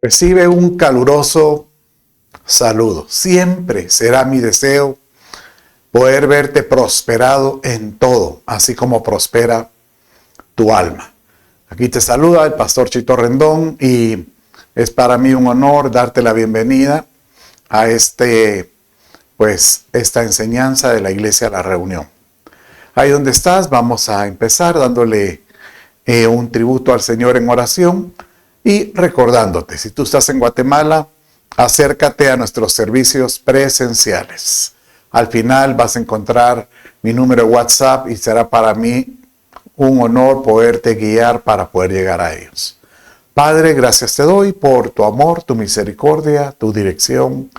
Recibe un caluroso saludo. Siempre será mi deseo poder verte prosperado en todo, así como prospera tu alma. Aquí te saluda el pastor Chito Rendón y es para mí un honor darte la bienvenida a esta enseñanza de la Iglesia La Reunión. Ahí donde estás, vamos a empezar dándole un tributo al Señor en oración y recordándote, si tú estás en Guatemala, acércate a nuestros servicios presenciales. Al final vas a encontrar mi número de WhatsApp y será para mí un honor poderte guiar para poder llegar a ellos. Padre, gracias te doy por tu amor, tu misericordia, tu dirección.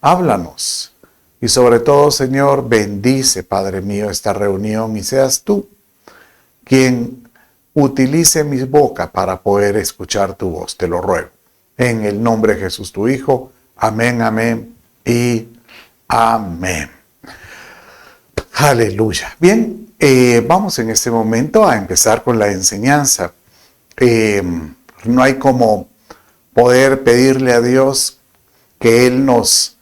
Háblanos. Y sobre todo, Señor, bendice, Padre mío, esta reunión y seas tú quien utilice mi boca para poder escuchar tu voz. Te lo ruego. En el nombre de Jesús, tu Hijo. Amén, amén y amén. Aleluya. Bien, vamos en este momento a empezar con la enseñanza. No hay como poder pedirle a Dios que Él nos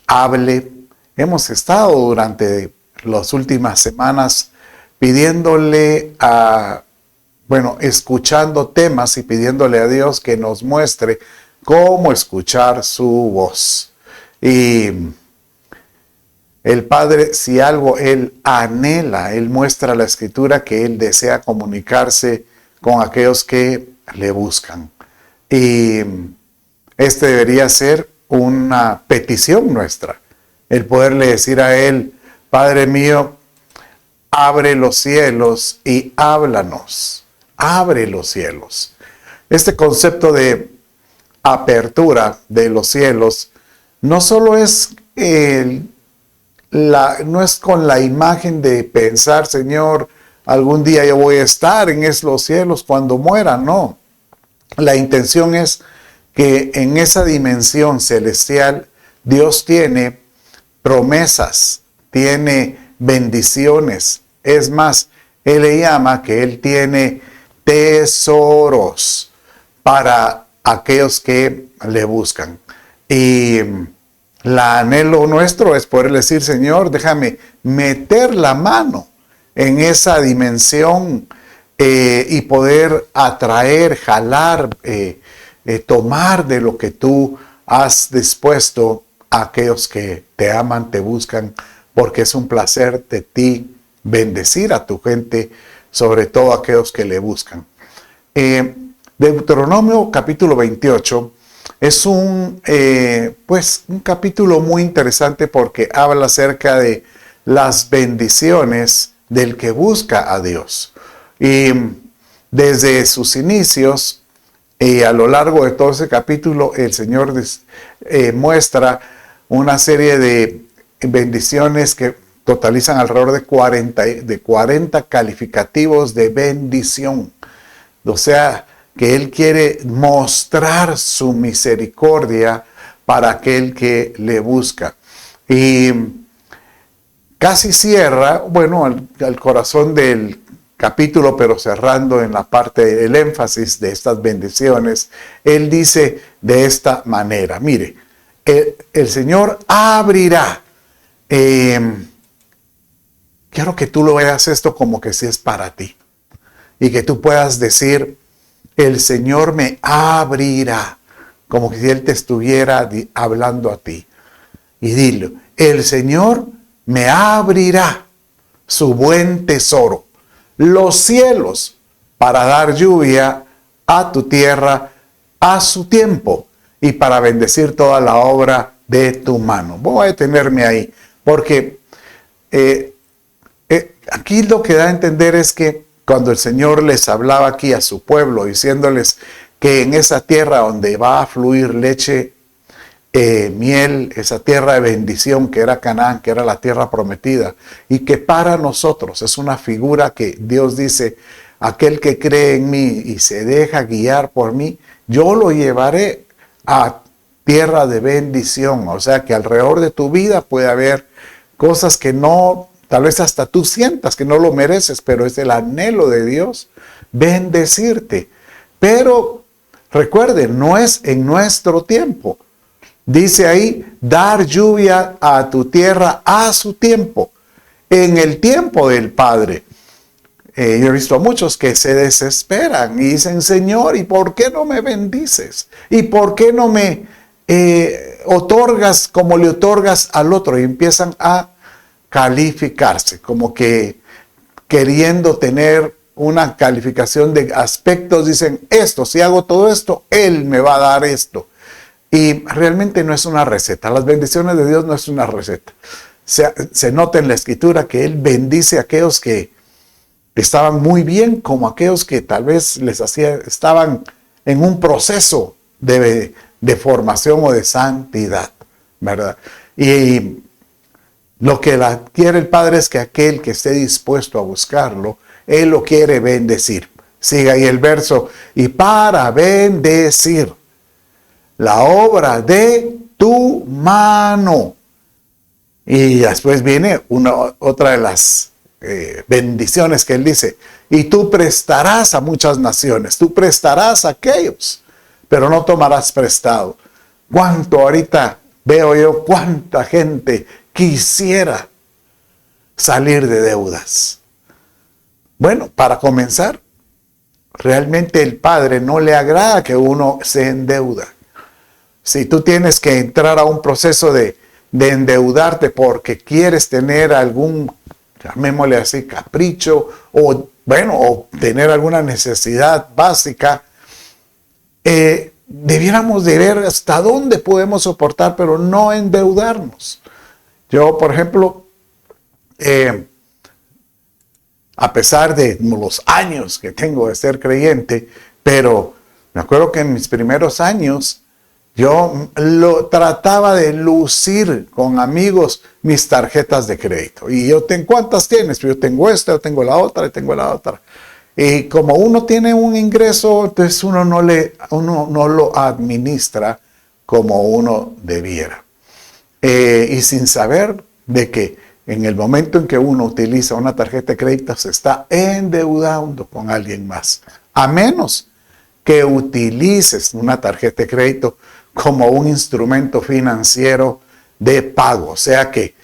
hable. Hemos estado durante las últimas semanas pidiéndole escuchando temas y pidiéndole a Dios que nos muestre cómo escuchar su voz. Y el Padre, si algo Él anhela, Él muestra a la Escritura que Él desea comunicarse con aquellos que le buscan. Y este debería ser una petición nuestra, el poderle decir a Él: Padre mío, abre los cielos y háblanos. Abre los cielos. Este concepto de apertura de los cielos no solo es no es con la imagen de pensar, Señor, algún día yo voy a estar en esos cielos cuando muera. No. La intención es que en esa dimensión celestial Dios tiene promesas, tiene bendiciones. Es más, Él le llama que Él tiene tesoros para aquellos que le buscan. Y el anhelo nuestro es poder decir: Señor, déjame meter la mano en esa dimensión y poder atraer, jalar, tomar de lo que tú has dispuesto a aquellos que te aman, te buscan, porque es un placer de ti bendecir a tu gente, sobre todo a aquellos que le buscan. Deuteronomio capítulo 28 es un capítulo muy interesante porque habla acerca de las bendiciones del que busca a Dios. Y desde sus inicios y a lo largo de todo ese capítulo, el Señor muestra una serie de bendiciones que totalizan alrededor de 40 calificativos de bendición. O sea, que Él quiere mostrar su misericordia para aquel que le busca. Y casi cierra, al corazón del capítulo, pero cerrando en la parte del énfasis de estas bendiciones, Él dice de esta manera: mire, el Señor abrirá. Quiero que tú lo veas esto como que si es para ti. Y que tú puedas decir: el Señor me abrirá. Como que si Él te estuviera hablando a ti. Y dilo: el Señor me abrirá su buen tesoro, los cielos, para dar lluvia a tu tierra a su tiempo y para bendecir toda la obra de tu mano. Voy a detenerme ahí porque aquí lo que da a entender es que cuando el Señor les hablaba aquí a su pueblo, diciéndoles que en esa tierra donde va a fluir leche, miel, esa tierra de bendición que era Canaán, que era la tierra prometida, y que para nosotros es una figura que Dios dice: aquel que cree en mí y se deja guiar por mí, yo lo llevaré a tierra de bendición. O sea que alrededor de tu vida puede haber cosas que no, tal vez hasta tú sientas que no lo mereces, pero es el anhelo de Dios bendecirte. Pero Recuerden, no es en nuestro tiempo. Dice ahí, dar lluvia a tu tierra a su tiempo, en el tiempo del Padre. Yo he visto a muchos que se desesperan y dicen, Señor, ¿y por qué no me bendices? ¿Y por qué no me otorgas como le otorgas al otro? Y empiezan a calificarse, como que queriendo tener una calificación de aspectos. Dicen, esto, si hago todo esto, Él me va a dar esto. Y realmente no es una receta. Las bendiciones de Dios no es una receta. Se nota en la Escritura que Él bendice a aquellos que estaban muy bien, como aquellos que tal vez estaban en un proceso de formación o de santidad, ¿verdad? Y lo que quiere el Padre es que aquel que esté dispuesto a buscarlo, Él lo quiere bendecir. Siga ahí el verso, y para bendecir la obra de tu mano. Y después viene otra de las bendiciones que Él dice, y tú prestarás a muchas naciones, tú prestarás a aquellos, pero no tomarás prestado. ¿Cuánto ahorita veo yo, cuánta gente quisiera salir de deudas? Bueno, para comenzar, realmente el Padre no le agrada que uno se endeuda. Si tú tienes que entrar a un proceso de endeudarte porque quieres tener algún, llamémosle así, capricho, o tener alguna necesidad básica, debiéramos de ver hasta dónde podemos soportar, pero no endeudarnos. Yo, por ejemplo, a pesar de los años que tengo de ser creyente, pero me acuerdo que en mis primeros años yo lo trataba de lucir con amigos mis tarjetas de crédito. Y yo tengo, ¿cuántas tienes? Yo tengo esta, yo tengo la otra, y tengo la otra. Y como uno tiene un ingreso, entonces uno no lo administra como uno debiera. Y sin saber de que en el momento en que uno utiliza una tarjeta de crédito se está endeudando con alguien más. A menos que utilices una tarjeta de crédito como un instrumento financiero de pago. O sea que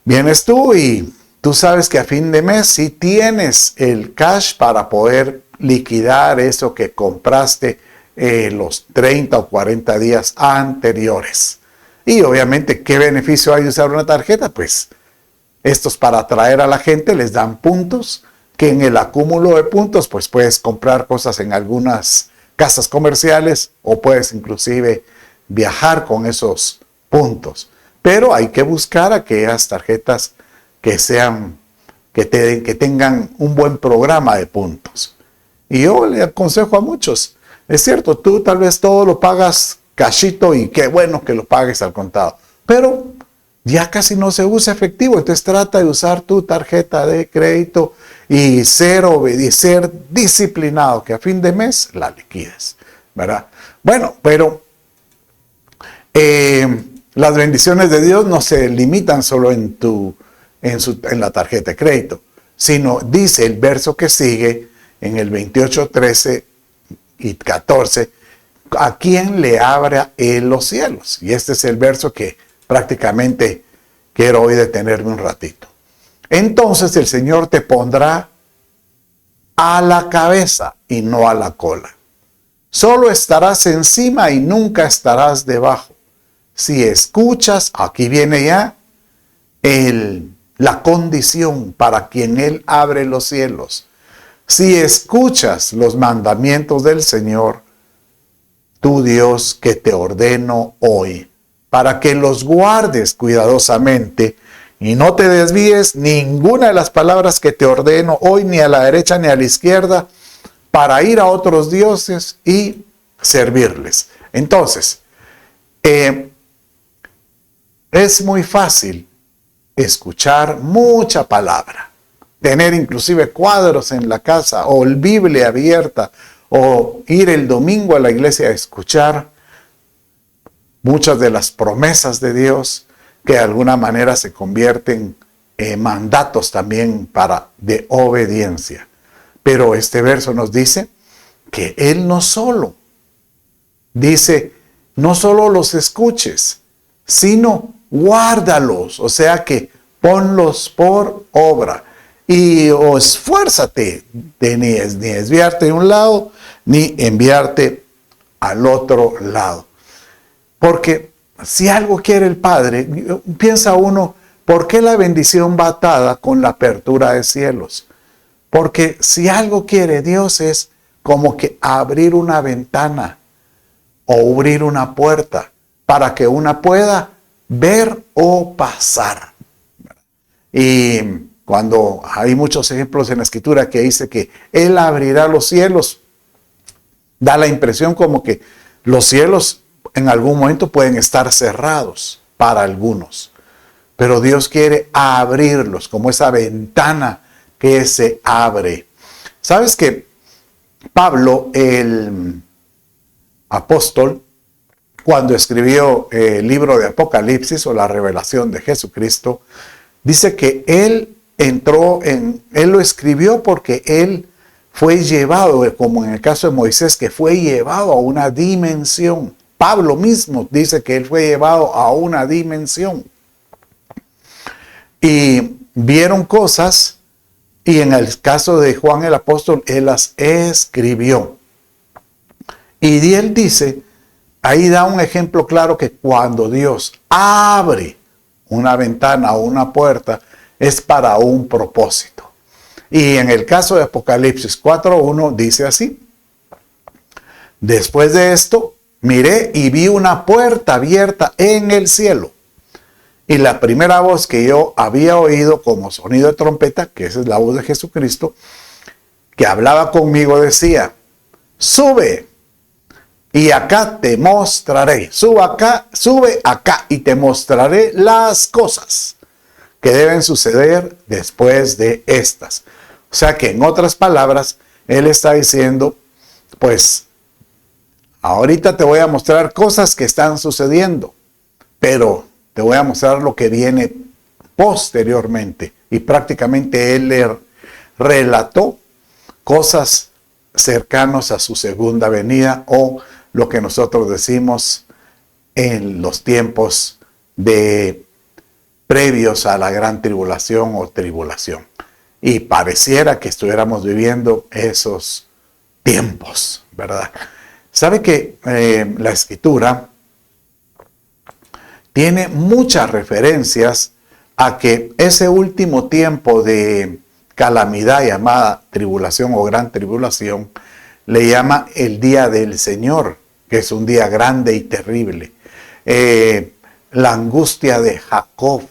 vienes tú y tú sabes que a fin de mes sí tienes el cash para poder liquidar eso que compraste los 30 o 40 días anteriores. Y obviamente, ¿qué beneficio hay de usar una tarjeta? Pues estos, para atraer a la gente, les dan puntos, que en el acúmulo de puntos pues puedes comprar cosas en algunas casas comerciales o puedes inclusive viajar con esos puntos. Pero hay que buscar aquellas tarjetas que tengan un buen programa de puntos. Y yo le aconsejo a muchos, es cierto, tú tal vez todo lo pagas cachito y qué bueno que lo pagues al contado, pero ya casi no se usa efectivo, entonces trata de usar tu tarjeta de crédito y ser disciplinado, que a fin de mes la liquides, ¿verdad? Bueno, pero las bendiciones de Dios no se limitan solo en la tarjeta de crédito, sino dice el verso que sigue en el 28, 13 y 14, ¿a quién le abra Él los cielos? Y este es el verso que prácticamente quiero hoy detenerme un ratito. Entonces el Señor te pondrá a la cabeza y no a la cola. Solo estarás encima y nunca estarás debajo. Si escuchas, aquí viene ya la condición para quien Él abre los cielos. Si escuchas los mandamientos del Señor, tu Dios, que te ordeno hoy, para que los guardes cuidadosamente y no te desvíes ninguna de las palabras que te ordeno hoy, ni a la derecha ni a la izquierda, para ir a otros dioses y servirles. Entonces, es muy fácil escuchar mucha palabra, tener inclusive cuadros en la casa o el Biblia abierta, o ir el domingo a la iglesia a escuchar muchas de las promesas de Dios, que de alguna manera se convierten en mandatos también de obediencia. Pero este verso nos dice que Él no solo dice, no solo los escuches, sino guárdalos, o sea que ponlos por obra. Y o esfuérzate de ni desviarte de un lado, ni enviarte al otro lado. Porque si algo quiere el Padre, piensa uno, ¿por qué la bendición va atada con la apertura de cielos? Porque si algo quiere Dios es como que abrir una ventana o abrir una puerta para que una pueda ver o pasar. Y cuando hay muchos ejemplos en la Escritura que dice que Él abrirá los cielos, da la impresión como que los cielos en algún momento pueden estar cerrados para algunos. Pero Dios quiere abrirlos como esa ventana que se abre. ¿Sabes que Pablo, el apóstol, cuando escribió el libro de Apocalipsis o la revelación de Jesucristo, dice que él lo escribió porque él fue llevado, como en el caso de Moisés, que fue llevado a una dimensión. Pablo mismo dice que él fue llevado a una dimensión. Y vieron cosas, y en el caso de Juan el apóstol, él las escribió. Y él dice, ahí da un ejemplo claro que cuando Dios abre una ventana o una puerta, es para un propósito. Y en el caso de Apocalipsis 4:1 dice así: después de esto, miré y vi una puerta abierta en el cielo. Y la primera voz que yo había oído como sonido de trompeta, que esa es la voz de Jesucristo, que hablaba conmigo, decía: sube y acá te mostraré. Sube acá y te mostraré las cosas que deben suceder después de estas. O sea que en otras palabras, Él está diciendo, pues, ahorita te voy a mostrar cosas que están sucediendo, pero te voy a mostrar lo que viene posteriormente. Y prácticamente Él le relató cosas cercanas a su segunda venida, o lo que nosotros decimos en los tiempos previos a la gran tribulación o tribulación. Y pareciera que estuviéramos viviendo esos tiempos, ¿verdad? ¿Sabe que la Escritura tiene muchas referencias a que ese último tiempo de calamidad llamada tribulación o gran tribulación le llama el día del Señor, que es un día grande y terrible? La angustia de Jacob,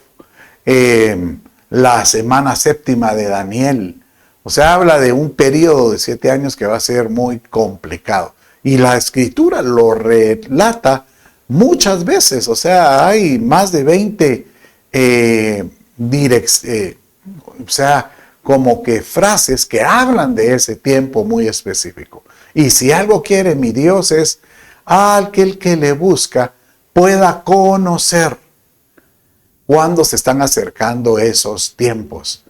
la semana séptima de Daniel. O sea, habla de un periodo de 7 años que va a ser muy complicado. Y la Escritura lo relata muchas veces. O sea, hay más de 20 o sea, como que frases que hablan de ese tiempo muy específico. Y si algo quiere mi Dios es aquel que le busca pueda conocer cuándo se están acercando esos tiempos.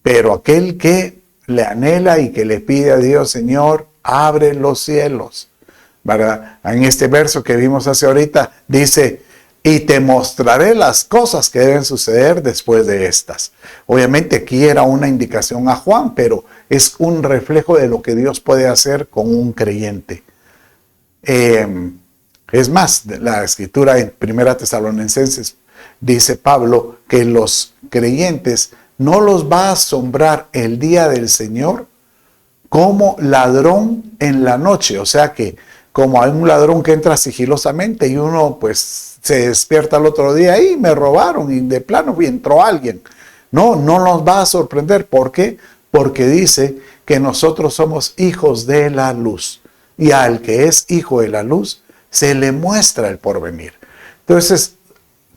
Pero aquel que le anhela y que le pide a Dios: Señor, abre los cielos, ¿verdad? En este verso que vimos hace ahorita dice: y te mostraré las cosas que deben suceder después de estas. Obviamente aquí era una indicación a Juan, pero es un reflejo de lo que Dios puede hacer con un creyente. Es más, la Escritura en 1 Tesalonicenses dice Pablo que los creyentes no los va a asombrar el día del Señor como ladrón en la noche. O sea que como hay un ladrón que entra sigilosamente y uno pues se despierta al otro día y me robaron y de plano entró alguien. No nos va a sorprender. ¿Por qué? Porque dice que nosotros somos hijos de la luz. Y al que es hijo de la luz se le muestra el porvenir. Entonces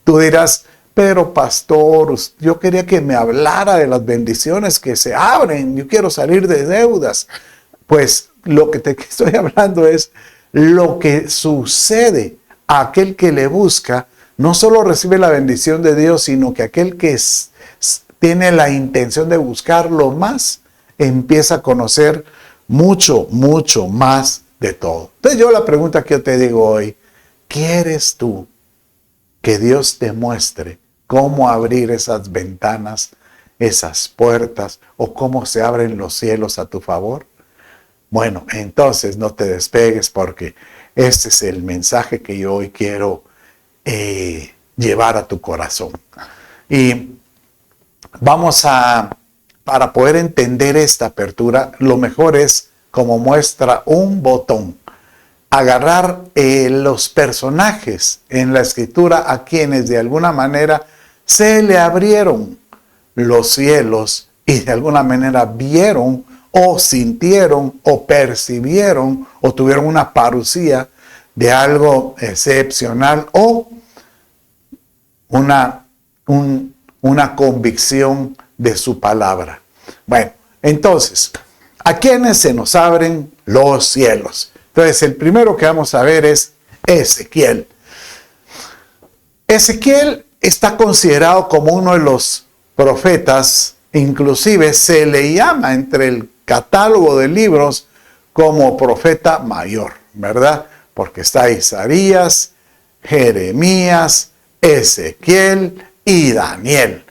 tú dirás: pero pastor, yo quería que me hablara de las bendiciones que se abren. Yo quiero salir de deudas. Pues lo que te estoy hablando es lo que sucede a aquel que le busca. No solo recibe la bendición de Dios, sino que aquel que tiene la intención de buscarlo más, empieza a conocer mucho, mucho más de todo. Entonces yo la pregunta que yo te digo hoy, ¿quieres tú que Dios te muestre cómo abrir esas ventanas, esas puertas, o cómo se abren los cielos a tu favor? Bueno, entonces no te despegues, porque este es el mensaje que yo hoy quiero llevar a tu corazón. Y para poder entender esta apertura, lo mejor es, como muestra un botón, agarrar los personajes en la escritura a quienes de alguna manera se le abrieron los cielos y de alguna manera vieron o sintieron o percibieron o tuvieron una parucía de algo excepcional o una convicción de su palabra. Bueno, entonces, ¿a quiénes se nos abren los cielos? Entonces, el primero que vamos a ver es Ezequiel. Ezequiel está considerado como uno de los profetas, inclusive se le llama entre el catálogo de libros como profeta mayor, ¿verdad? Porque está Isaías, Jeremías, Ezequiel y Daniel.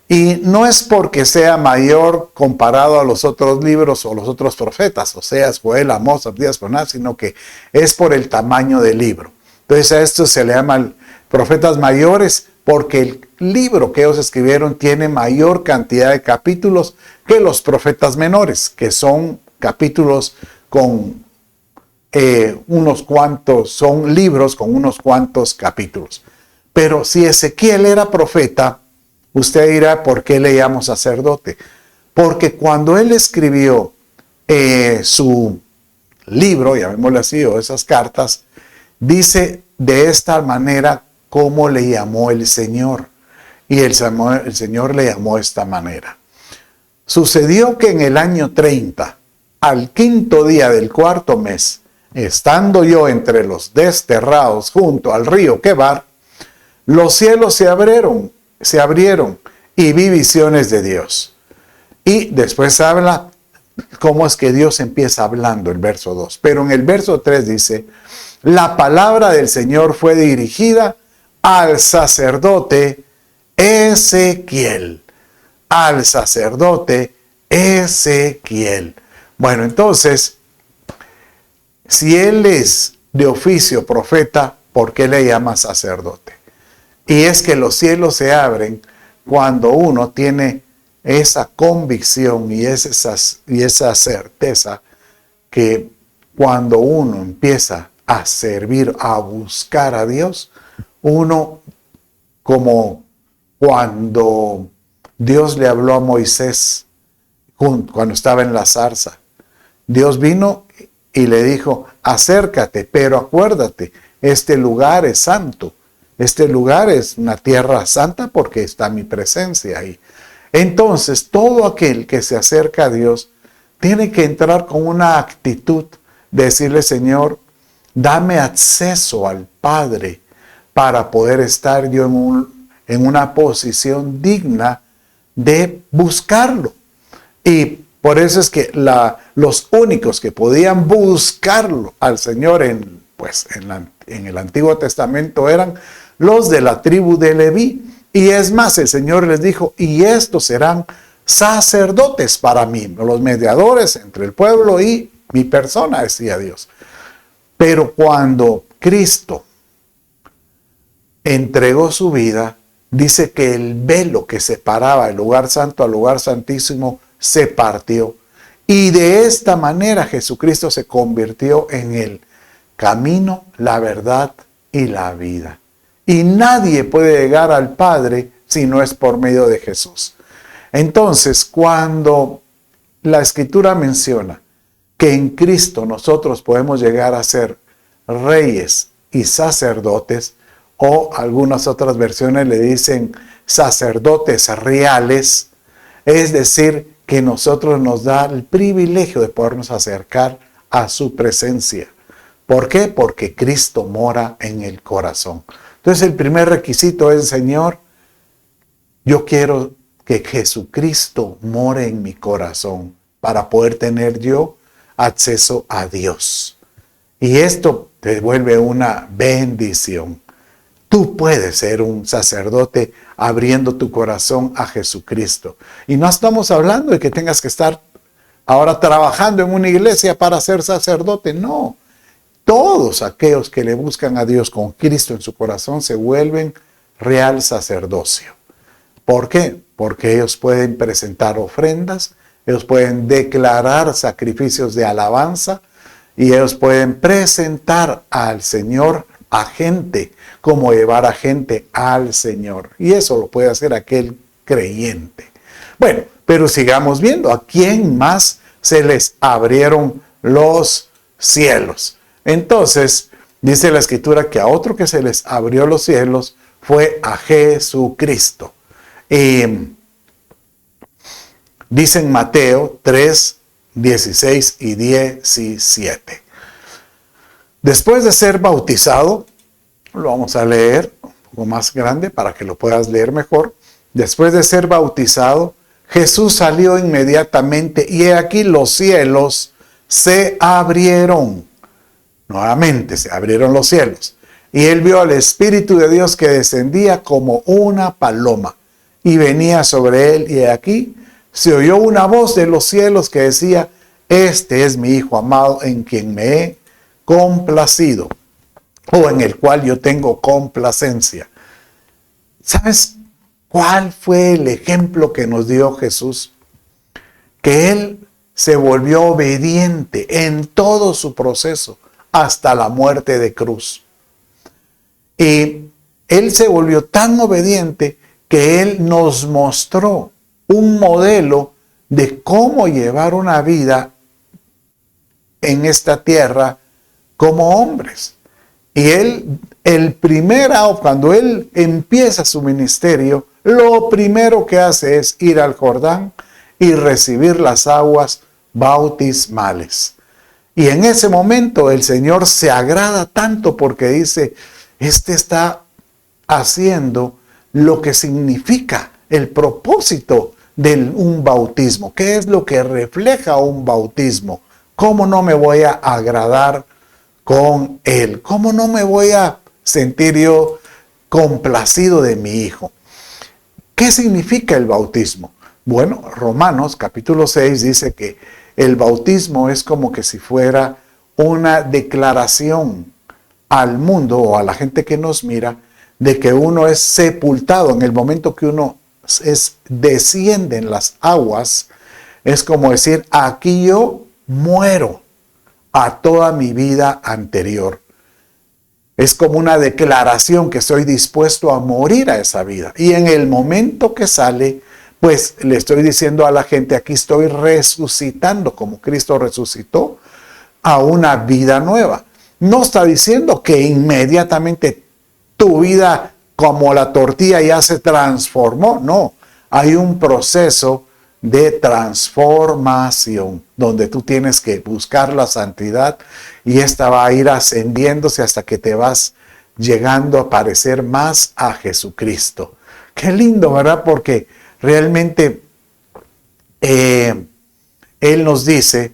Y no es porque sea mayor comparado a los otros libros o los otros profetas, Oseas, Joel, Amós, Abdías, Jonás, sino que es por el tamaño del libro. Entonces a esto se le llama profetas mayores, porque el libro que ellos escribieron tiene mayor cantidad de capítulos que los profetas menores, que son capítulos con son libros con unos cuantos capítulos. Pero si Ezequiel era profeta, usted dirá, ¿por qué le llamo sacerdote? Porque cuando él escribió su libro, llamémosle así, o esas cartas, dice de esta manera cómo le llamó el Señor. Y el Señor le llamó de esta manera. Sucedió que en el año 30, al 5º día del 4º mes, estando yo entre los desterrados junto al río Quebar, los cielos se abrieron y vi visiones de Dios. Y después habla cómo es que Dios empieza hablando, el verso 2. Pero en el verso 3 dice, la palabra del Señor fue dirigida al sacerdote Ezequiel. Al sacerdote Ezequiel. Bueno, entonces, si él es de oficio profeta, ¿por qué le llama sacerdote? Y es que los cielos se abren cuando uno tiene esa convicción y esa certeza que cuando uno empieza a servir, a buscar a Dios, uno, como cuando Dios le habló a Moisés cuando estaba en la zarza, Dios vino y le dijo, acércate, pero acuérdate, este lugar es santo. Este lugar es una tierra santa porque está mi presencia ahí. Entonces, todo aquel que se acerca a Dios tiene que entrar con una actitud de decirle, Señor, dame acceso al Padre para poder estar yo en una posición digna de buscarlo. Y por eso es que los únicos que podían buscarlo al Señor en el Antiguo Testamento eran los de la tribu de Leví. Y es más, el Señor les dijo, y estos serán sacerdotes para mí, los mediadores entre el pueblo y mi persona, decía Dios. Pero cuando Cristo entregó su vida, dice que el velo que separaba el lugar santo al lugar santísimo se partió. Y de esta manera Jesucristo se convirtió en el camino, la verdad y la vida. Y nadie puede llegar al Padre si no es por medio de Jesús. Entonces, cuando la Escritura menciona que en Cristo nosotros podemos llegar a ser reyes y sacerdotes, o algunas otras versiones le dicen sacerdotes reales, es decir, que nosotros nos da el privilegio de podernos acercar a su presencia. ¿Por qué? Porque Cristo mora en el corazón. Entonces el primer requisito es, Señor, yo quiero que Jesucristo more en mi corazón para poder tener yo acceso a Dios. Y esto te vuelve una bendición. Tú puedes ser un sacerdote abriendo tu corazón a Jesucristo. Y no estamos hablando de que tengas que estar ahora trabajando en una iglesia para ser sacerdote. No. Todos aquellos que le buscan a Dios con Cristo en su corazón se vuelven real sacerdocio. ¿Por qué? Porque ellos pueden presentar ofrendas, ellos pueden declarar sacrificios de alabanza y ellos pueden presentar al Señor a gente, como llevar a gente al Señor. Y eso lo puede hacer aquel creyente. Bueno, pero sigamos viendo a quién más se les abrieron los cielos. Entonces, dice la Escritura que a otro que se les abrió los cielos fue a Jesucristo. Dice en Mateo 3, 16 y 17. Después de ser bautizado, lo vamos a leer un poco más grande para que lo puedas leer mejor. Después de ser bautizado, Jesús salió inmediatamente y he aquí los cielos se abrieron. Nuevamente se abrieron los cielos. Y él vio al Espíritu de Dios que descendía como una paloma y venía sobre él. Y he aquí se oyó una voz de los cielos que decía: este es mi Hijo amado en quien me he complacido, o en el cual yo tengo complacencia. ¿Sabes cuál fue el ejemplo que nos dio Jesús? Que él se volvió obediente en todo su proceso hasta la muerte de cruz. Y él se volvió tan obediente que él nos mostró un modelo de cómo llevar una vida en esta tierra como hombres. Y él, cuando él empieza su ministerio, lo primero que hace es ir al Jordán y recibir las aguas bautismales. Y en ese momento el Señor se agrada tanto porque dice: este está haciendo lo que significa el propósito de un bautismo. ¿Qué es lo que refleja un bautismo? ¿Cómo no me voy a agradar con él? ¿Cómo no me voy a sentir yo complacido de mi hijo? ¿Qué significa el bautismo? Bueno, Romanos capítulo 6 dice que el bautismo es como que si fuera una declaración al mundo o a la gente que nos mira de que uno es sepultado. En el momento que uno desciende en las aguas, es como decir: aquí yo muero a toda mi vida anterior. Es como una declaración que estoy dispuesto a morir a esa vida. Y en el momento que sale, pues le estoy diciendo a la gente: aquí estoy resucitando como Cristo resucitó a una vida nueva. No está diciendo que inmediatamente tu vida como la tortilla ya se transformó. No, hay un proceso de transformación donde tú tienes que buscar la santidad y esta va a ir ascendiéndose hasta que te vas llegando a parecer más a Jesucristo. Qué lindo, ¿verdad? Porque realmente Él nos dice: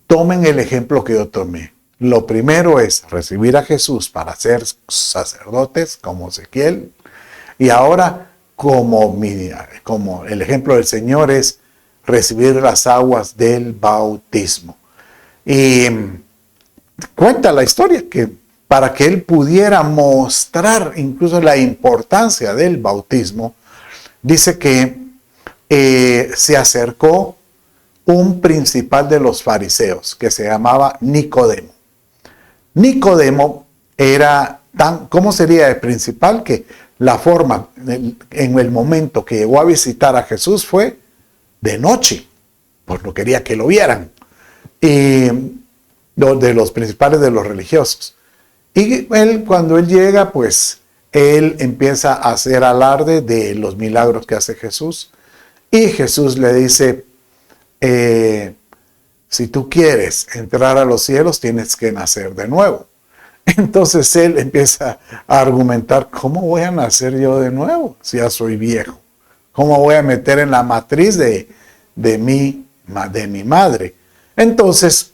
tomen el ejemplo que yo tomé. Lo primero es recibir a Jesús para ser sacerdotes como Ezequiel. Y ahora, como el ejemplo del Señor, es recibir las aguas del bautismo. Y cuenta la historia que para que él pudiera mostrar incluso la importancia del bautismo, dice que se acercó un principal de los fariseos que se llamaba Nicodemo. Nicodemo era ¿cómo sería el principal? Que la forma, en el momento que llegó a visitar a Jesús fue de noche, pues no quería que lo vieran, y de los principales de los religiosos. Y él, cuando él llega, pues él empieza a hacer alarde de los milagros que hace Jesús, y Jesús le dice: si tú quieres entrar a los cielos, tienes que nacer de nuevo. Entonces él empieza a argumentar: ¿cómo voy a nacer yo de nuevo si ya soy viejo? ¿Cómo voy a meter en la matriz de mi madre? Entonces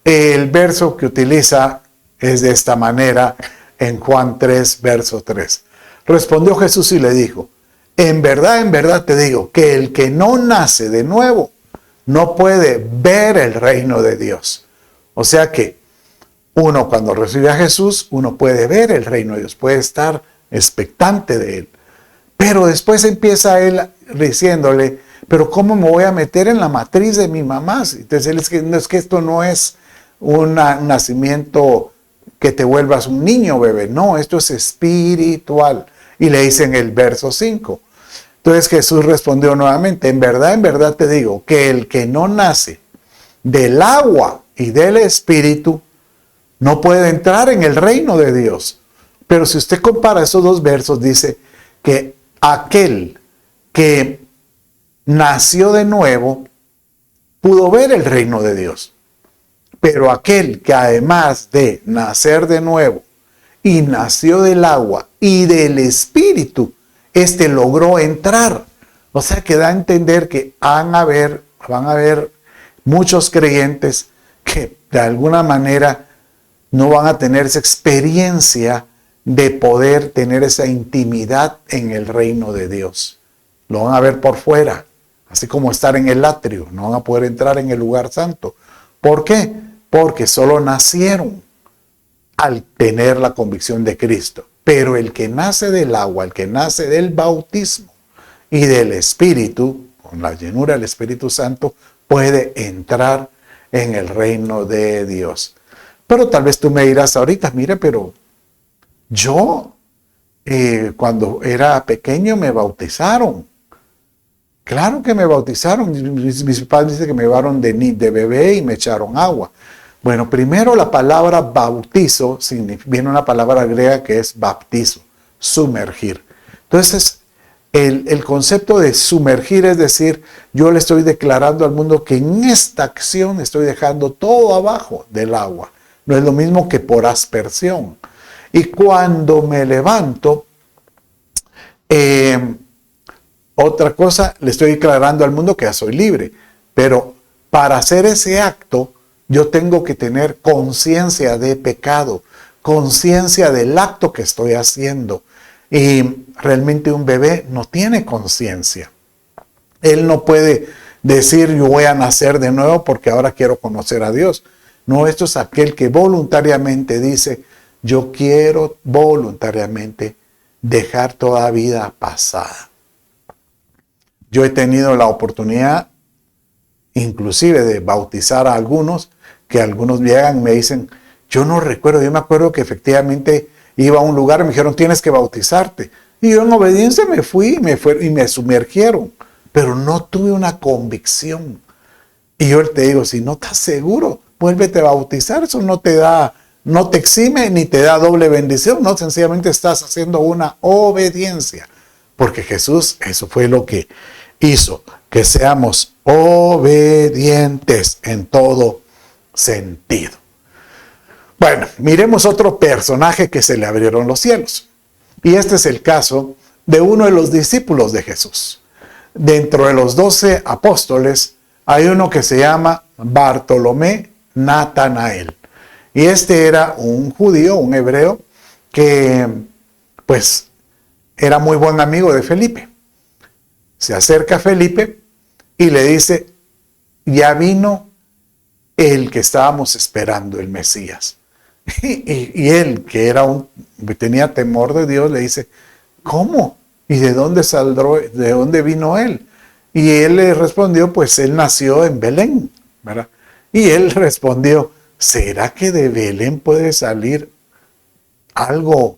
El verso que utiliza es de esta manera en Juan 3, verso 3. Respondió Jesús y le dijo, en verdad te digo, que el que no nace de nuevo no puede ver el reino de Dios. O sea que uno cuando recibe a Jesús, uno puede ver el reino de Dios, puede estar expectante de él. Pero después empieza él diciéndole, pero ¿cómo me voy a meter en la matriz de mi mamá? Entonces él es que esto no es un nacimiento que te vuelvas un niño, bebé. No, esto es espiritual. Y le dice en el verso 5. Entonces Jesús respondió nuevamente, en verdad te digo, que el que no nace del agua y del espíritu no puede entrar en el reino de Dios. Pero si usted compara esos dos versos, dice que aquel que nació de nuevo pudo ver el reino de Dios. Pero aquel que además de nacer de nuevo y nació del agua y del espíritu, logró entrar. O sea que da a entender que van a haber muchos creyentes que de alguna manera no van a tener esa experiencia de poder tener esa intimidad en el reino de Dios. Lo van a ver por fuera, así como estar en el atrio, no van a poder entrar en el lugar santo. ¿Por qué? Porque solo nacieron al tener la convicción de Cristo. Pero el que nace del agua, el que nace del bautismo y del Espíritu, con la llenura del Espíritu Santo, puede entrar en el reino de Dios. Pero tal vez tú me dirás ahorita, mire, pero yo cuando era pequeño me bautizaron. Claro que me bautizaron. Mis padres dicen que me llevaron de bebé y me echaron agua. Bueno, primero la palabra bautizo viene una palabra griega que es baptizo, sumergir. Entonces, el concepto de sumergir es decir, yo le estoy declarando al mundo que en esta acción estoy dejando todo abajo del agua. No es lo mismo que por aspersión. Y cuando me levanto, otra cosa, le estoy declarando al mundo que ya soy libre. Pero para hacer ese acto, yo tengo que tener conciencia de pecado, conciencia del acto que estoy haciendo. Y realmente un bebé no tiene conciencia. Él no puede decir yo voy a nacer de nuevo porque ahora quiero conocer a Dios. No, esto es aquel que voluntariamente dice yo quiero voluntariamente dejar toda vida pasada. Yo he tenido la oportunidad inclusive de bautizar a algunos, que algunos llegan y me dicen, yo no recuerdo, yo me acuerdo que efectivamente iba a un lugar y me dijeron, tienes que bautizarte. Y yo en obediencia me fui y me sumergieron, pero no tuve una convicción. Y yo te digo, si no estás seguro, vuélvete a bautizar, eso no te exime ni te da doble bendición, no, sencillamente estás haciendo una obediencia. Porque Jesús, eso fue lo que hizo, que seamos obedientes en todo sentido. Bueno, miremos otro personaje que se le abrieron los cielos. Y este es el caso de uno de los discípulos de Jesús. Dentro de los 12 apóstoles hay uno que se llama Bartolomé Natanael. Y este era un judío, un hebreo, que pues era muy buen amigo de Felipe. Se acerca a Felipe y le dice, ya vino el que estábamos esperando, el Mesías. Y él, que tenía temor de Dios, le dice, ¿cómo? ¿Y de dónde saldrá? ¿De dónde vino él? Y él le respondió, pues él nació en Belén, ¿verdad? Y él respondió, ¿será que de Belén puede salir algo,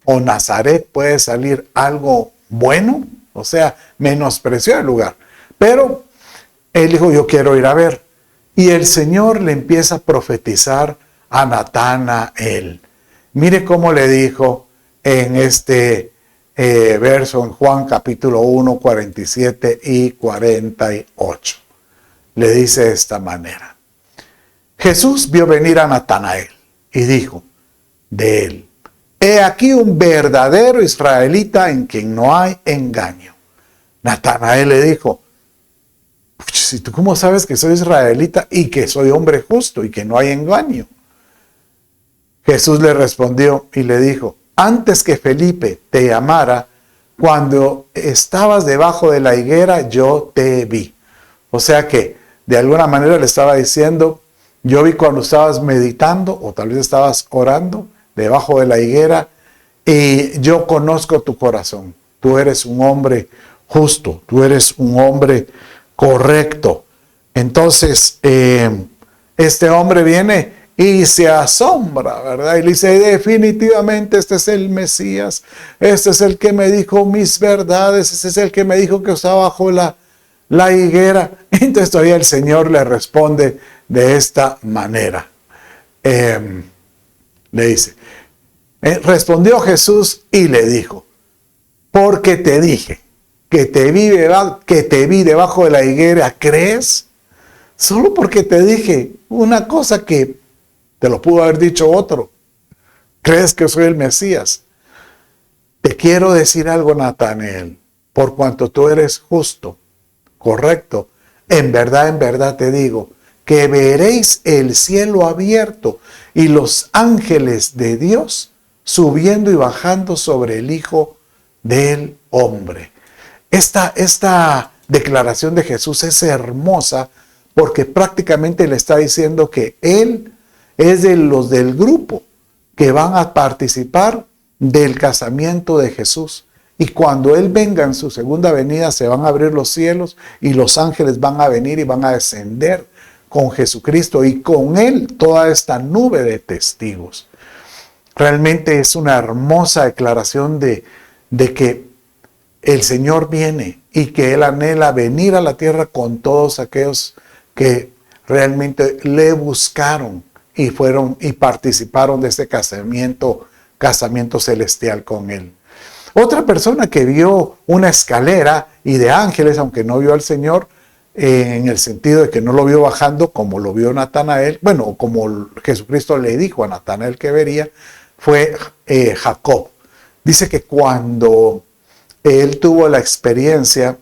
o Nazaret puede salir algo bueno? O sea, menospreció el lugar. Pero él dijo, yo quiero ir a ver. Y el Señor le empieza a profetizar a Natanael. Mire cómo le dijo en este verso en Juan capítulo 1, 47 y 48. Le dice de esta manera. Jesús vio venir a Natanael y dijo de él, he aquí un verdadero israelita en quien no hay engaño. Natanael le dijo, Si tú cómo sabes que soy israelita y que soy hombre justo y que no hay engaño. Jesús le respondió y le dijo, antes que Felipe te llamara, cuando estabas debajo de la higuera, yo te vi. O sea que de alguna manera le estaba diciendo, yo vi cuando estabas meditando o tal vez estabas orando debajo de la higuera y yo conozco tu corazón. Tú eres un hombre justo, tú eres un hombre correcto. Entonces, este hombre viene y se asombra, ¿verdad? Y le dice, definitivamente este es el Mesías, este es el que me dijo mis verdades, este es el que me dijo que estaba bajo la higuera. Entonces todavía el Señor le responde de esta manera. Le dice, respondió Jesús y le dijo, porque te dije que te vi debajo de la higuera, ¿crees? Solo porque te dije una cosa que te lo pudo haber dicho otro. ¿Crees que soy el Mesías? Te quiero decir algo, Natanael, por cuanto tú eres justo, correcto, en verdad te digo, que veréis el cielo abierto y los ángeles de Dios subiendo y bajando sobre el Hijo del Hombre. Esta declaración de Jesús es hermosa porque prácticamente le está diciendo que Él es de los del grupo que van a participar del casamiento de Jesús. Y cuando Él venga en su segunda venida, se van a abrir los cielos y los ángeles van a venir y van a descender con Jesucristo y con Él toda esta nube de testigos. Realmente es una hermosa declaración de que el Señor viene y que Él anhela venir a la tierra con todos aquellos que realmente le buscaron y fueron y participaron de este casamiento celestial con Él. Otra persona que vio una escalera y de ángeles, aunque no vio al Señor, en el sentido de que no lo vio bajando como lo vio Natanael, bueno, como Jesucristo le dijo a Natanael que vería, fue Jacob. Dice que cuando él tuvo la experiencia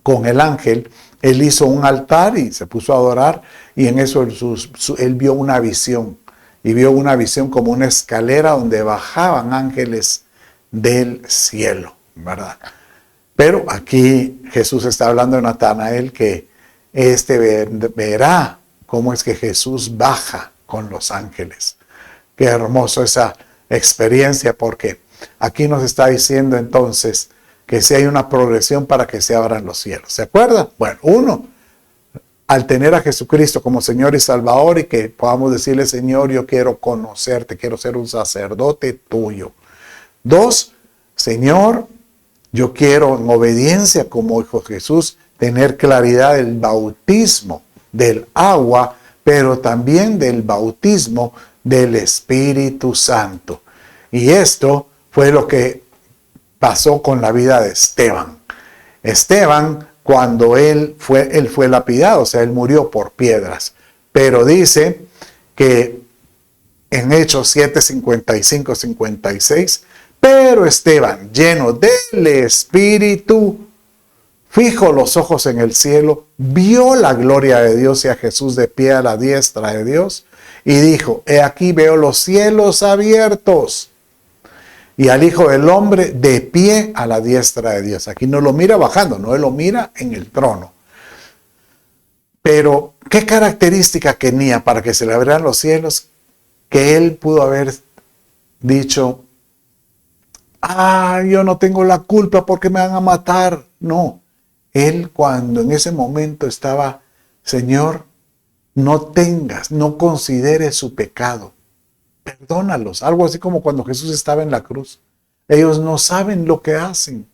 con el ángel, él hizo un altar y se puso a adorar y en eso él vio una visión. Y vio una visión como una escalera donde bajaban ángeles del cielo, ¿verdad? Pero aquí Jesús está hablando de Natanael que verá cómo es que Jesús baja con los ángeles. Qué hermoso esa experiencia porque aquí nos está diciendo entonces que si hay una progresión para que se abran los cielos. ¿Se acuerdan? Bueno, uno, al tener a Jesucristo como Señor y Salvador y que podamos decirle, Señor, yo quiero conocerte, quiero ser un sacerdote tuyo. Dos, Señor, yo quiero en obediencia como hijo de Jesús tener claridad del bautismo del agua, pero también del bautismo del Espíritu Santo. Y esto fue lo que pasó con la vida de Esteban. Esteban, cuando él fue lapidado, o sea, él murió por piedras. Pero dice que en Hechos 7, 55, 56, pero Esteban, lleno del Espíritu, fijo los ojos en el cielo, vio la gloria de Dios y a Jesús de pie a la diestra de Dios, y dijo, he aquí veo los cielos abiertos, y al Hijo del Hombre de pie a la diestra de Dios. Aquí no lo mira bajando, no, él lo mira en el trono. Pero, ¿qué característica tenía para que se le abrieran los cielos? Que él pudo haber dicho, yo no tengo la culpa porque me van a matar. No, él cuando en ese momento estaba, Señor, no consideres su pecado. Perdónalos. Algo así como cuando Jesús estaba en la cruz. Ellos no saben lo que hacen.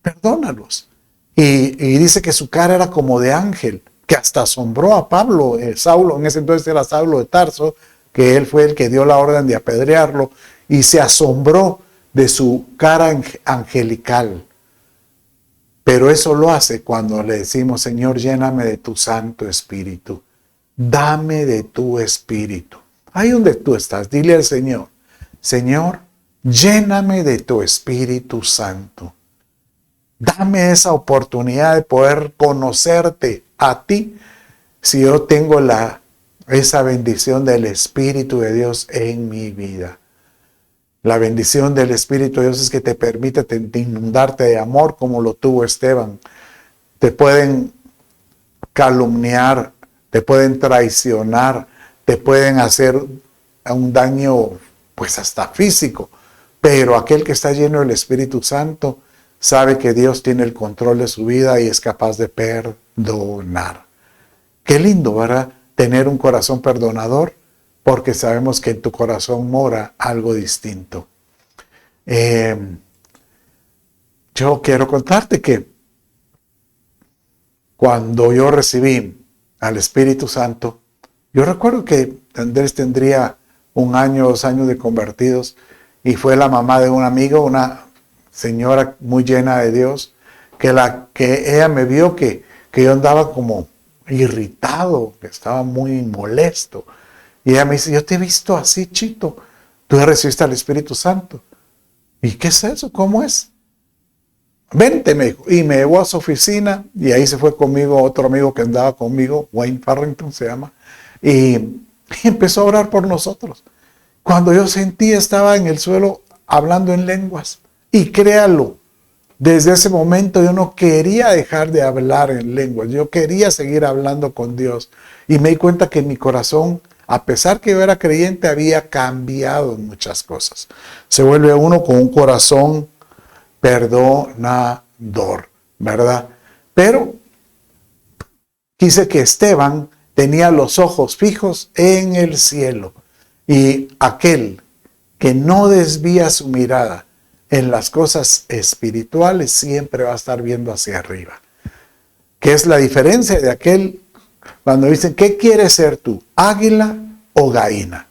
Perdónalos. Y dice que su cara era como de ángel, que hasta asombró a Pablo, Saulo, en ese entonces era Saulo de Tarso, que él fue el que dio la orden de apedrearlo, y se asombró de su cara angelical. Pero eso lo hace cuando le decimos, Señor, lléname de tu Santo Espíritu. Dame de tu Espíritu. Ahí donde tú estás, dile al Señor, Señor, lléname de tu Espíritu Santo. Dame esa oportunidad de poder conocerte a ti si yo tengo esa bendición del Espíritu de Dios en mi vida. La bendición del Espíritu de Dios es que te permite inundarte de amor como lo tuvo Esteban. Te pueden calumniar, te pueden traicionar, te pueden hacer un daño pues hasta físico, pero aquel que está lleno del Espíritu Santo sabe que Dios tiene el control de su vida y es capaz de perdonar. Qué lindo, ¿verdad? Tener un corazón perdonador, porque sabemos que en tu corazón mora algo distinto. Yo quiero contarte que cuando yo recibí al Espíritu Santo, yo recuerdo que Andrés tendría 1 año, 2 años de convertidos, y fue la mamá de un amigo, una señora muy llena de Dios, que ella me vio que yo andaba como irritado, que estaba muy molesto. Y ella me dice, yo te he visto así, Chito, tú recibiste al Espíritu Santo. ¿Y qué es eso? ¿Cómo es? Vente, me dijo. Y me llevó a su oficina y ahí se fue conmigo otro amigo que andaba conmigo, Wayne Farrington se llama, y empezó a orar por nosotros. Cuando yo sentí, estaba en el suelo hablando en lenguas. Y créalo, desde ese momento yo no quería dejar de hablar en lenguas. Yo quería seguir hablando con Dios. Y me di cuenta que mi corazón, a pesar que yo era creyente, había cambiado en muchas cosas. Se vuelve uno con un corazón perdonador, ¿verdad? Pero quise que Esteban tenía los ojos fijos en el cielo. Y aquel que no desvía su mirada en las cosas espirituales siempre va a estar viendo hacia arriba. ¿Qué es la diferencia de aquel cuando dicen, ¿qué quieres ser tú? ¿Águila o gallina?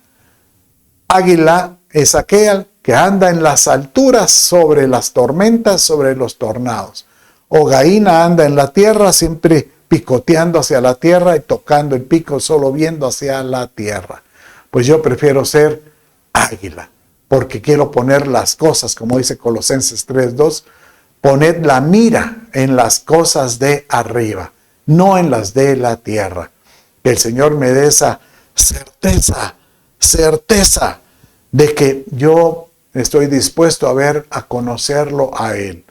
Águila es aquel que anda en las alturas sobre las tormentas, sobre los tornados. O gallina anda en la tierra siempre picoteando hacia la tierra y tocando el pico solo viendo hacia la tierra. Pues yo prefiero ser águila, porque quiero poner las cosas, como dice Colosenses 3:2, poned la mira en las cosas de arriba, no en las de la tierra. Que el Señor me dé esa certeza de que yo estoy dispuesto a conocerlo a Él.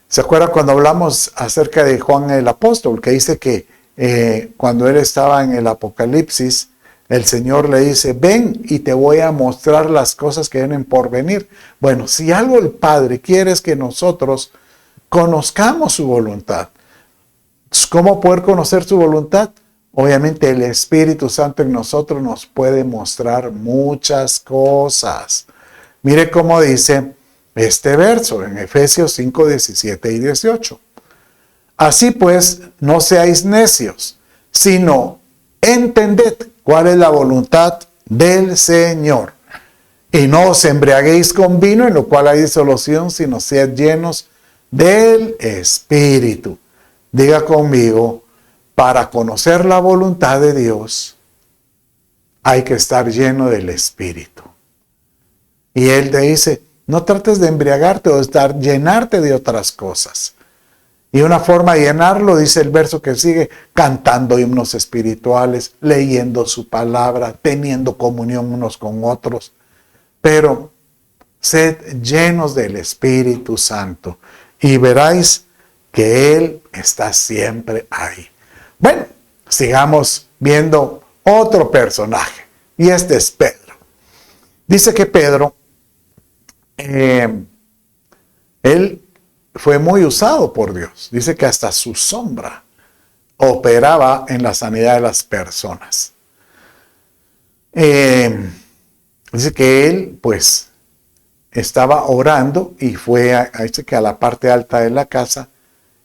¿Se acuerda cuando hablamos acerca de Juan el apóstol, que dice que cuando él estaba en el Apocalipsis, el Señor le dice, ven y te voy a mostrar las cosas que vienen por venir? Bueno, si algo el Padre quiere es que nosotros conozcamos su voluntad. ¿Cómo poder conocer su voluntad? Obviamente el Espíritu Santo en nosotros nos puede mostrar muchas cosas. Mire cómo dice este verso en Efesios 5, 17 y 18. Así pues, no seáis necios, sino entended cuál es la voluntad del Señor. Y no os embriaguéis con vino, en lo cual hay disolución, sino sed llenos del Espíritu. Diga conmigo, para conocer la voluntad de Dios, hay que estar lleno del Espíritu. Y Él te dice, no trates de embriagarte o de llenarte de otras cosas. Y una forma de llenarlo, dice el verso que sigue, cantando himnos espirituales, leyendo su palabra, teniendo comunión unos con otros. Pero sed llenos del Espíritu Santo y veréis que Él está siempre ahí. Bueno, sigamos viendo otro personaje, y este es Pedro. Dice que Pedro, él fue muy usado por Dios. Dice que hasta su sombra operaba en la sanidad de las personas. Dice que él, pues, estaba orando y fue dice que a la parte alta de la casa,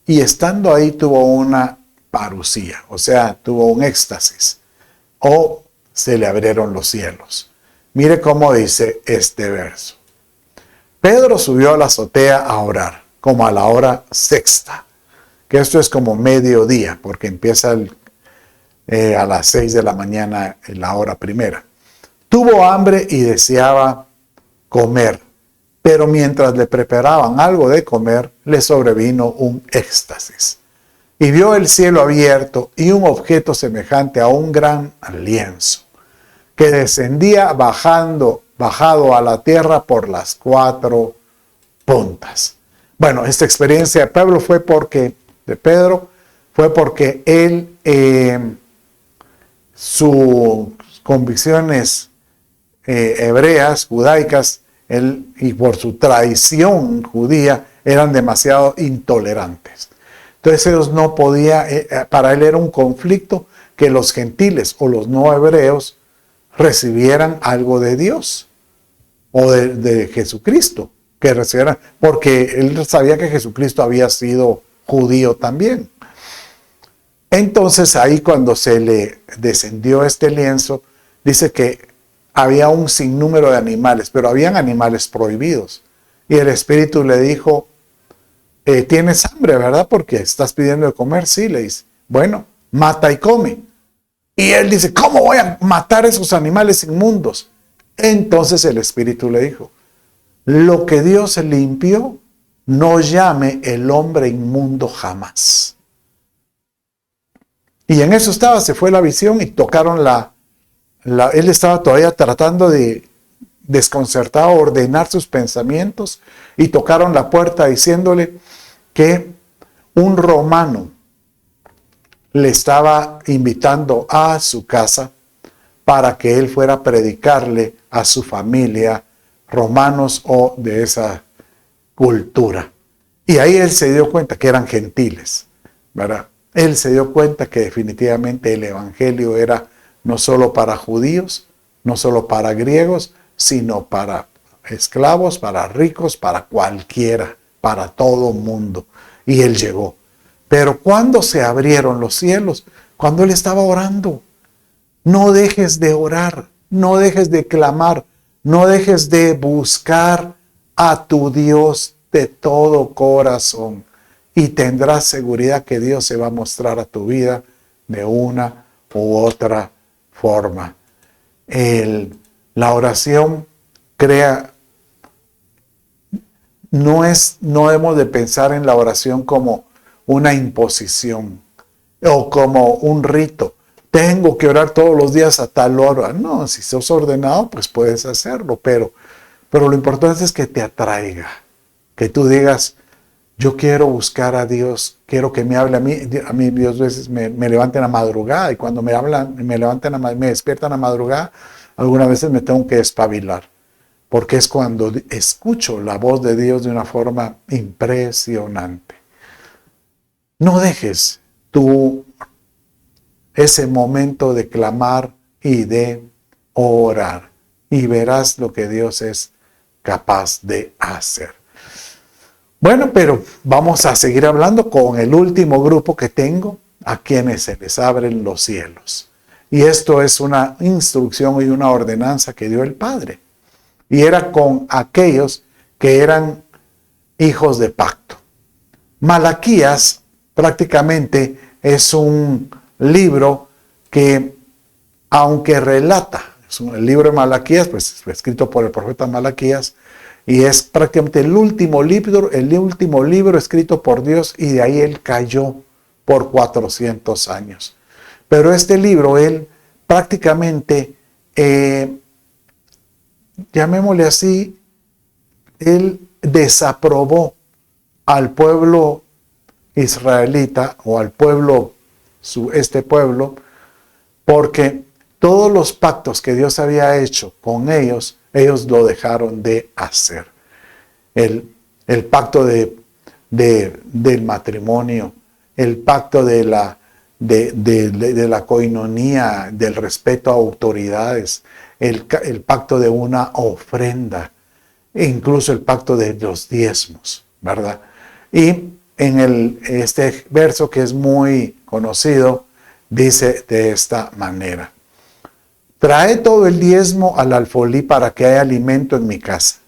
y estando ahí tuvo una parusía, o sea, tuvo un éxtasis, o se le abrieron los cielos. Mire cómo dice este verso. Pedro subió a la azotea a orar, como a la hora sexta, que esto es como mediodía, porque empieza a las 6 de la mañana en la hora primera. Tuvo hambre y deseaba comer, Pero mientras le preparaban algo de comer, le sobrevino un éxtasis. Y vio el cielo abierto y un objeto semejante a un gran lienzo, que descendía bajado a la tierra por las 4 puntas. Bueno, esta experiencia de Pedro fue porque él, sus convicciones hebreas, judaicas, y por su tradición judía, eran demasiado intolerantes. Entonces ellos no podían, para él era un conflicto que los gentiles o los no hebreos recibieran algo de Dios o de Jesucristo, que recibieran, porque él sabía que Jesucristo había sido judío también. Entonces ahí cuando se le descendió este lienzo, dice que había un sinnúmero de animales, pero habían animales prohibidos. Y el Espíritu le dijo, tienes hambre, ¿verdad? Porque estás pidiendo de comer. Sí, le dice, bueno, mata y come. Y él dice, ¿cómo voy a matar esos animales inmundos? Entonces el Espíritu le dijo, lo que Dios limpió, no llame el hombre inmundo jamás. Y en eso se fue la visión y tocaron él estaba todavía tratando de desconcertado, ordenar sus pensamientos, y tocaron la puerta diciéndole que un romano le estaba invitando a su casa para que él fuera a predicarle a su familia, romanos o de esa cultura. Y ahí él se dio cuenta que eran gentiles, ¿verdad? Él se dio cuenta que definitivamente el evangelio era no solo para judíos, no solo para griegos, sino para esclavos, para ricos, para cualquiera, para todo mundo. Y él llegó. Pero cuando se abrieron los cielos, cuando él estaba orando, no dejes de orar, no dejes de clamar, no dejes de buscar a tu Dios de todo corazón, y tendrás seguridad que Dios se va a mostrar a tu vida de una u otra forma. La oración no hemos de pensar en la oración como una imposición o como un rito. Tengo que orar todos los días a tal hora. No, si sos ordenado, pues puedes hacerlo, pero lo importante es que te atraiga, que tú digas, yo quiero buscar a Dios, quiero que me hable a mí. A mí Dios a veces me levanta en la madrugada, y cuando me despiertan a la madrugada, algunas veces me tengo que despabilar, porque es cuando escucho la voz de Dios de una forma impresionante. No dejes ese momento de clamar y de orar, y verás lo que Dios es capaz de hacer. Bueno, pero vamos a seguir hablando con el último grupo que tengo, a quienes se les abren los cielos. Y esto es una instrucción y una ordenanza que dio el Padre. Y era con aquellos que eran hijos de pacto. Malaquías prácticamente es un libro que, aunque relata, el libro de Malaquías, pues fue escrito por el profeta Malaquías, y es prácticamente el último libro escrito por Dios, y de ahí él cayó por 400 años. Pero este libro, él prácticamente, llamémosle así, él desaprobó al pueblo israelita o al pueblo, este pueblo, porque todos los pactos que Dios había hecho con ellos lo dejaron de hacer. El pacto del matrimonio, el pacto de la coinonía, del respeto a autoridades, el pacto de una ofrenda, e incluso el pacto de los diezmos, ¿verdad? Y en este verso, que es muy conocido, dice de esta manera: trae todo el diezmo al alfolí para que haya alimento en mi casa.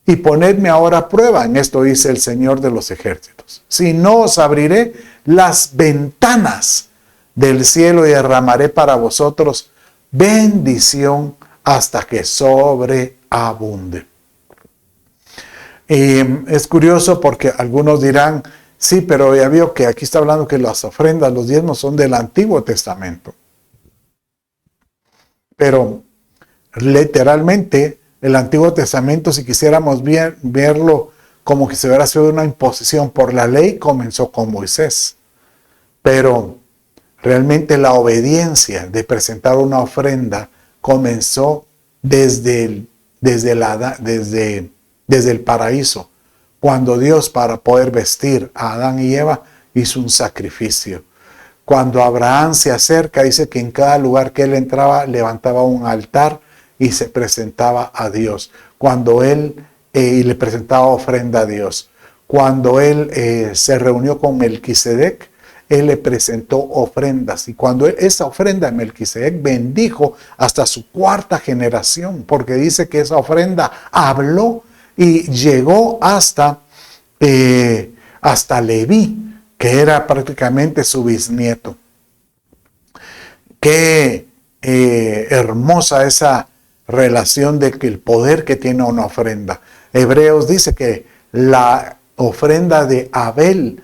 Y ponedme ahora a prueba en esto, dice el Señor de los ejércitos. Si no, os abriré las ventanas del cielo y derramaré para vosotros bendición hasta que sobreabunde. Es curioso porque algunos dirán, sí, pero ya vio que aquí está hablando que las ofrendas, los diezmos son del Antiguo Testamento. Pero literalmente el Antiguo Testamento, si quisiéramos verlo como que se hubiera sido una imposición por la ley, comenzó con Moisés. Pero realmente la obediencia de presentar una ofrenda comenzó desde el paraíso, cuando Dios, para poder vestir a Adán y Eva, hizo un sacrificio. Cuando Abraham se acerca, dice que en cada lugar que él entraba levantaba un altar y se presentaba a Dios. Cuando él le presentaba ofrenda a Dios. Cuando él se reunió con Melquisedec, él le presentó ofrendas. Y cuando esa ofrenda de Melquisedec bendijo hasta su cuarta generación, porque dice que esa ofrenda habló y llegó hasta Leví, que era prácticamente su bisnieto. Qué hermosa esa relación de que el poder que tiene una ofrenda. Hebreos dice que la ofrenda de Abel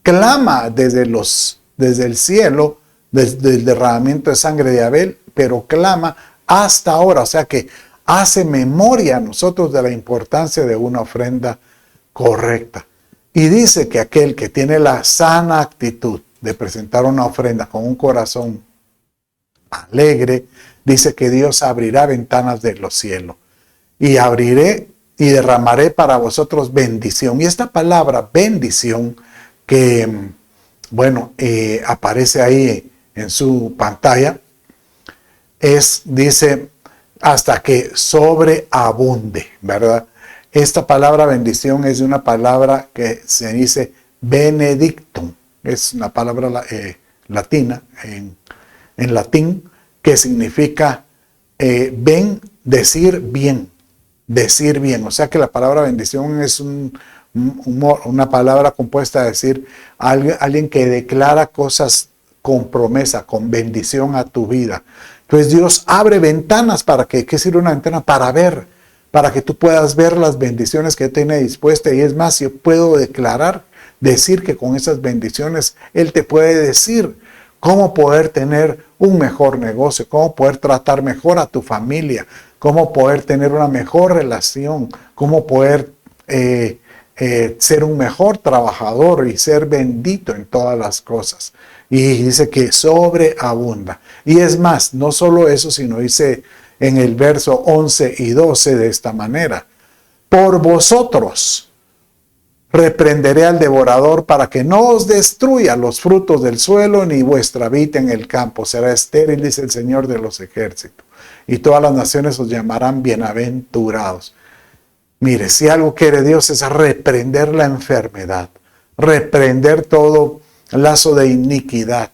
clama desde el cielo, desde el derramamiento de sangre de Abel, pero clama hasta ahora. O sea que hace memoria a nosotros de la importancia de una ofrenda correcta. Y dice que aquel que tiene la sana actitud de presentar una ofrenda con un corazón alegre, dice que Dios abrirá ventanas de los cielos. Y abriré y derramaré para vosotros bendición. Y esta palabra bendición que, aparece ahí en su pantalla, dice, hasta que sobreabunde, ¿verdad? Esta palabra bendición es una palabra que se dice benedictum. Es una palabra latina, en latín, que significa decir bien. Decir bien. O sea que la palabra bendición es una palabra compuesta de decir alguien que declara cosas con promesa, con bendición a tu vida. Entonces Dios abre ventanas para que, ¿qué sirve una ventana? Para ver, para que tú puedas ver las bendiciones que tiene dispuesta. Y es más, yo puedo decir que con esas bendiciones Él te puede decir cómo poder tener un mejor negocio, cómo poder tratar mejor a tu familia, cómo poder tener una mejor relación, cómo poder ser un mejor trabajador y ser bendito en todas las cosas. Y dice que sobreabunda. Y es más, no solo eso, sino dice en el verso 11 y 12 de esta manera: por vosotros reprenderé al devorador para que no os destruya los frutos del suelo, ni vuestra vid en el campo será estéril, dice el Señor de los ejércitos. Y todas las naciones os llamarán bienaventurados. Mire, si algo quiere Dios es reprender la enfermedad, reprender todo lazo de iniquidad,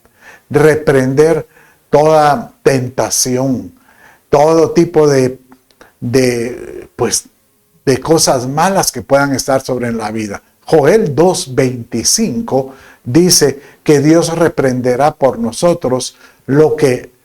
reprender toda tentación, todo tipo de cosas malas que puedan estar sobre la vida. Joel 2:25 dice que Dios reprenderá por nosotros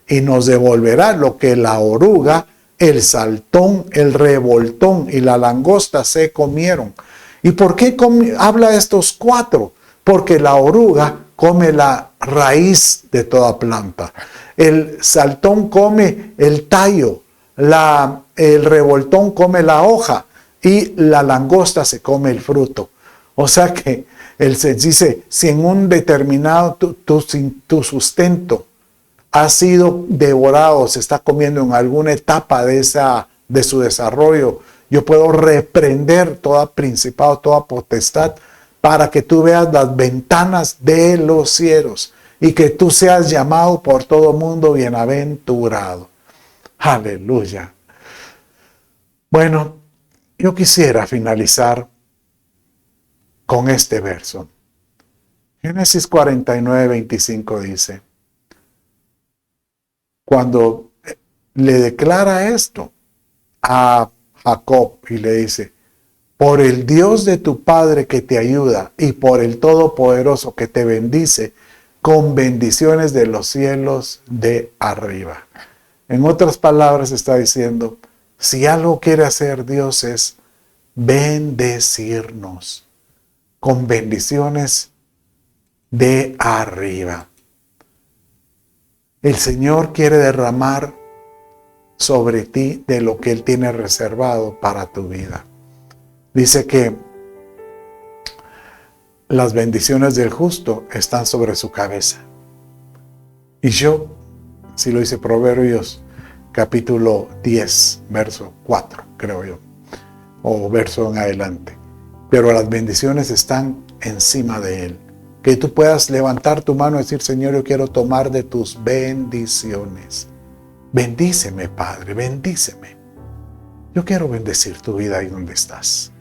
y nos devolverá lo que la oruga, el saltón, el revoltón y la langosta se comieron. ¿Y por qué habla de estos cuatro? Porque la oruga come la raíz de toda planta. El saltón come el tallo. El revoltón come la hoja. Y la langosta se come el fruto. O sea que él se dice, si en un determinado tu sustento ha sido devorado, se está comiendo en alguna etapa de su desarrollo, yo puedo reprender toda principado, toda potestad, para que tú veas las ventanas de los cielos y que tú seas llamado por todo mundo bienaventurado. Aleluya. Bueno, yo quisiera finalizar con este verso. Génesis 49:25 dice, cuando le declara esto a Jacob y le dice, por el Dios de tu padre que te ayuda y por el Todopoderoso que te bendice con bendiciones de los cielos de arriba. En otras palabras está diciendo, si algo quiere hacer Dios es bendecirnos con bendiciones de arriba. El Señor quiere derramar sobre ti de lo que Él tiene reservado para tu vida. Dice que las bendiciones del justo están sobre su cabeza. Y yo, si lo dice Proverbios capítulo 10, verso 4, creo yo, o verso en adelante. Pero las bendiciones están encima de Él. Que tú puedas levantar tu mano y decir, Señor, yo quiero tomar de tus bendiciones. Bendíceme, Padre, bendíceme. Yo quiero bendecir tu vida ahí donde estás.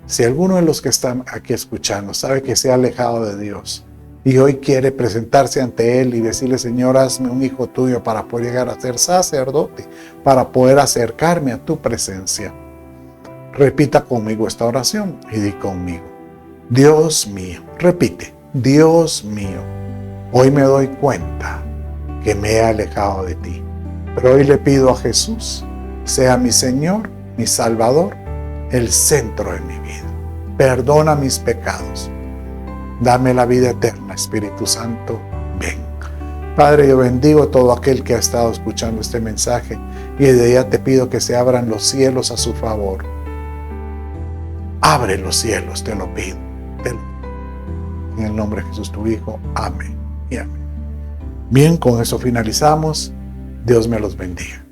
Si alguno de los que están aquí escuchando sabe que se ha alejado de Dios y hoy quiere presentarse ante Él y decirle, Señor, hazme un hijo tuyo para poder llegar a ser sacerdote, para poder acercarme a tu presencia, repita conmigo esta oración y di conmigo, Dios mío, repite, Dios mío, hoy me doy cuenta que me he alejado de ti, pero hoy le pido a Jesús, sea mi Señor, mi Salvador, el centro de mi vida. Perdona mis pecados. Dame la vida eterna, Espíritu Santo, ven. Padre, yo bendigo a todo aquel que ha estado escuchando este mensaje y desde ya te pido que se abran los cielos a su favor. Abre los cielos, te lo pido. En el nombre de Jesús, tu Hijo. Amén y amén. Bien, con eso finalizamos. Dios me los bendiga.